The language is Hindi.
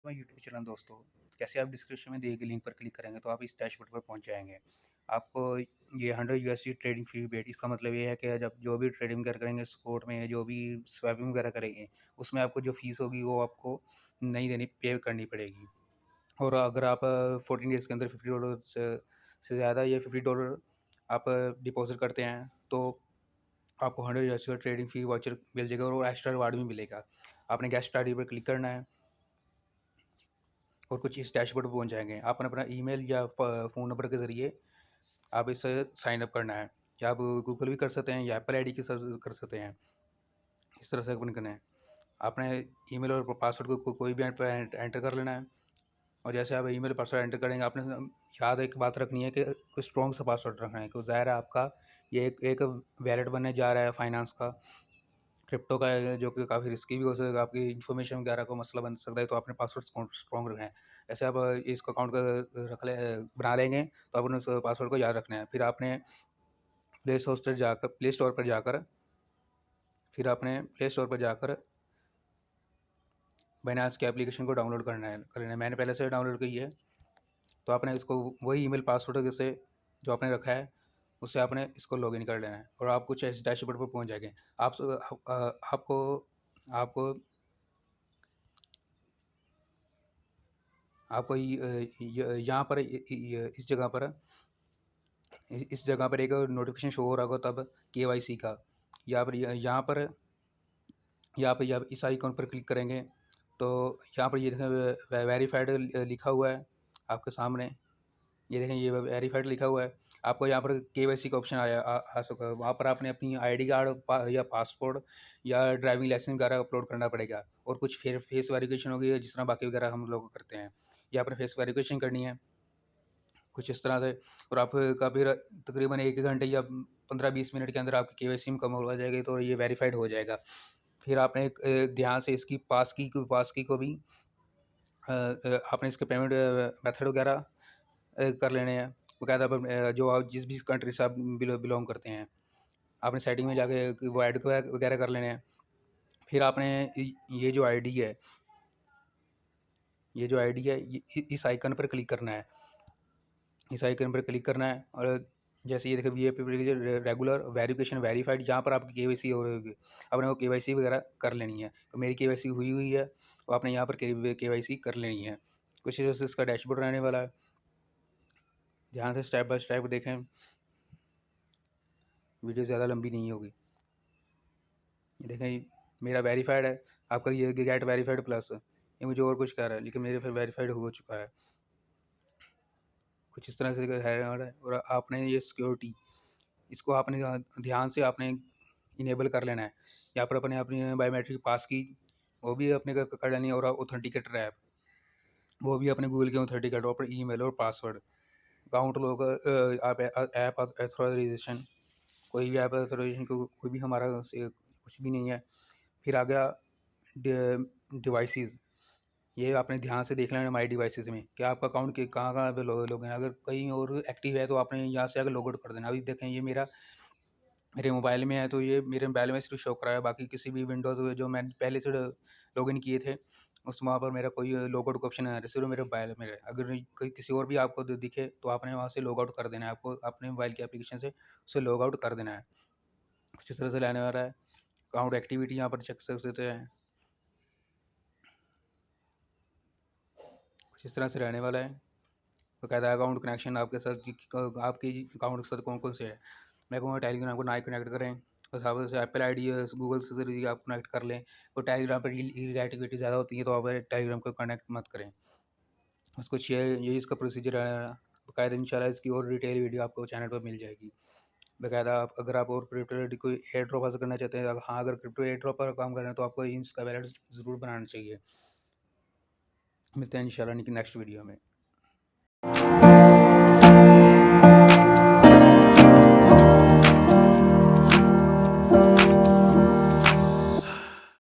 मैं यूट्यूब चैनल दोस्तों, कैसे आप डिस्क्रिप्शन में दिए गए लिंक पर क्लिक करेंगे तो आप इस डैशबोर्ड पर पहुंच जाएंगे। आपको ये 100 यूएसडी ट्रेडिंग फ्री बेट, इसका मतलब ये है कि जब जो भी ट्रेडिंग करेंगे स्पॉट में, जो भी स्वैपिंग वगैरह करेंगे, उसमें आपको जो फीस होगी वो आपको नहीं देनी, पे करनी पड़ेगी। और अगर आप 14 डेज़ के अंदर $50 से ज़्यादा या $50 आप डिपॉजिट करते हैं तो आपको 100 यूएसडी का ट्रेडिंग फी वाउचर मिल जाएगा और एक्स्ट्रा रिवार्ड भी मिलेगा। आपने गेट स्टार्ट पर क्लिक करना है और कुछ इस डैशबोर्ड पर पहुंच जाएंगे। आपने अपना ईमेल या फ़ोन नंबर के ज़रिए आप इसे साइन अप करना है, या आप गूगल भी कर सकते हैं या एप्पल आईडी के साथ कर सकते हैं। इस तरह से ओपन करना है। आपने ईमेल और पासवर्ड को कोई भी एंटर कर लेना है। और जैसे आप ईमेल पासवर्ड एंटर करेंगे, आपने याद एक बात रखनी है कि कोई स्ट्रॉन्ग सा पासवर्ड रखना है, क्योंकि ज़ाहिर है आपका ये एक वैलेट बनने जा रहा है फाइनेंस का, क्रिप्टो का है, जो कि काफ़ी रिस्की भी हो सकता है, आपकी इन्फॉर्मेशन वगैरह को मसला बन सकता है, तो आपने पासवर्ड स्ट्रॉन्ग रखना है। जैसे आप इस अकाउंट का बना लेंगे तो आपने उस पासवर्ड को याद रखना है। फिर आपने प्ले स्टोर पर जाकर बाइनेंस की एप्लीकेशन को डाउनलोड करना है। मैंने पहले से डाउनलोड की है, तो आपने इसको वही ईमेल पासवर्ड से जो आपने रखा है उससे आपने इसको लॉगिन कर लेना है और आप कुछ इस डैशबोर्ड पर पहुंच जाएंगे। आपको आपको आपको यहाँ पर इस जगह पर एक नोटिफिकेशन शो हो रहा होगा तब केवाईसी का। यहाँ पर इस आइकॉन पर क्लिक करेंगे तो यहाँ पर ये देखें वेरीफाइड लिखा हुआ है आपके सामने। ये देखें, ये वेरीफाइड लिखा हुआ है। आपको यहाँ पर केवाईसी का ऑप्शन आ सका है। वहाँ पर आपने अपनी आईडी कार्ड या पासपोर्ट या ड्राइविंग लाइसेंस वगैरह अपलोड करना पड़ेगा और कुछ फेस वेरिफिकेशन होगी, जिस तरह बाकी वगैरह हम लोग करते हैं। यहाँ पर फेस वेरिफिकेशन करनी है कुछ इस तरह से। और आपका फिर तकरीबन 1 घंटे या 15-20 मिनट के अंदर आपकी केवाईसी मुकम्मल हो जाएगी, तो ये वेरीफाइड हो जाएगा। फिर आपने ध्यान से इसकी पास की को भी आपने इसके पेमेंट मेथड वगैरह कर लेने हैं बाकायदा पर। जो आप जिस भी कंट्री से आप बिलोंग करते हैं, आपने सेटिंग में जाके वो ऐड वगैरह कर लेने हैं। फिर आपने ये जो आईडी है इस आइकन पर क्लिक करना है। और जैसे ये देखो वी रेगुलर वेरिफिकेशन वेरीफाइड, जहाँ पर आपकी केवाईसी हो रही होगी, आपने वो केवाईसी वगैरह कर लेनी है। तो मेरी केवाईसी हुई है, तो आपने यहाँ पर केवाईसी कर लेनी है। कुछ जैसे इसका डैशबोर्ड रहने वाला है। ध्यान से स्टेप बाय स्टेप देखें, वीडियो ज़्यादा लंबी नहीं होगी। ये देखें, मेरा वेरीफाइड है। आपका ये गेट वेरीफाइड प्लस है, ये मुझे और कुछ कह रहा है, लेकिन मेरे फिर वेरीफाइड हो चुका है। कुछ इस तरह से है। और आपने ये सिक्योरिटी, इसको आपने ध्यान से आपने इनेबल कर लेना है। यहाँ पर अपने अपनी बायोमेट्रिक पास की वो भी अपने कर लेनी है, और ऑथेंटिकेटर ऐप वो भी अपने गूगल के ऑथेंटिकेटर और ईमेल और पासवर्ड अकाउंट लोग आप ऐप ऑथराइजेशन, कोई भी ऐप ऑथराइजेशन कोई भी हमारा से कुछ भी नहीं है। फिर आ गया डिवाइसेस। ये आपने ध्यान से देख लेना हमारी डिवाइसेस में कि आपका अकाउंट के कहाँ कहाँ पे लोग हैं। अगर कहीं और एक्टिव है तो आपने यहाँ से आकर लॉग आउट कर देना। अभी देखें, ये मेरे मोबाइल में है, तो ये मेरे मोबाइल में सिर्फ शो कर रहा है। बाकी किसी भी विंडोज़ जो मैंने पहले से लॉगिन किए थे उस वहाँ पर मेरा कोई लॉग आउट का ऑप्शन नहीं आ रहा, सिर्फ मेरे मोबाइल में है। अगर कोई किसी और भी आपको दिखे तो आपने वहाँ से लॉग आउट कर देना है। आपको अपने मोबाइल की एप्लीकेशन से उसे लॉग आउट कर देना है। कुछ इस तरह से लेने वाला है। अकाउंट एक्टिविटी यहाँ पर चेक कर सकते हैं, कुछ इस तरह से रहने वाला है। बाकायदा अकाउंट कनेक्शन आपके साथ आपके अकाउंट के साथ कौन कौन से है। मैं कहूँगा टेलीग्राम को ना ही कनेक्ट करें, बस आप से एप्पल आईडी या गूगल से जरिए आप कनेक्ट कर लें। और टेलीग्राम पर एक्टिविटी ज़्यादा होती है, तो आप टेलीग्राम को कनेक्ट मत करें। उसको शेयर, यही इसका प्रोसीजर है। बाकायदा इंशाल्लाह इसकी और डिटेल वीडियो आपको चैनल पर मिल जाएगी। बाकायदा आप अगर आप और क्रिप्टो कोई एयर ड्रॉप हासिल करना चाहते हैं, हाँ, अगर क्रिप्टो एयर ड्रॉप पर काम कर रहे हैं तो आपको इसका वैलेट ज़रूर बनाना चाहिए। मिलते हैं इंशाल्लाह नेक्स्ट वीडियो में।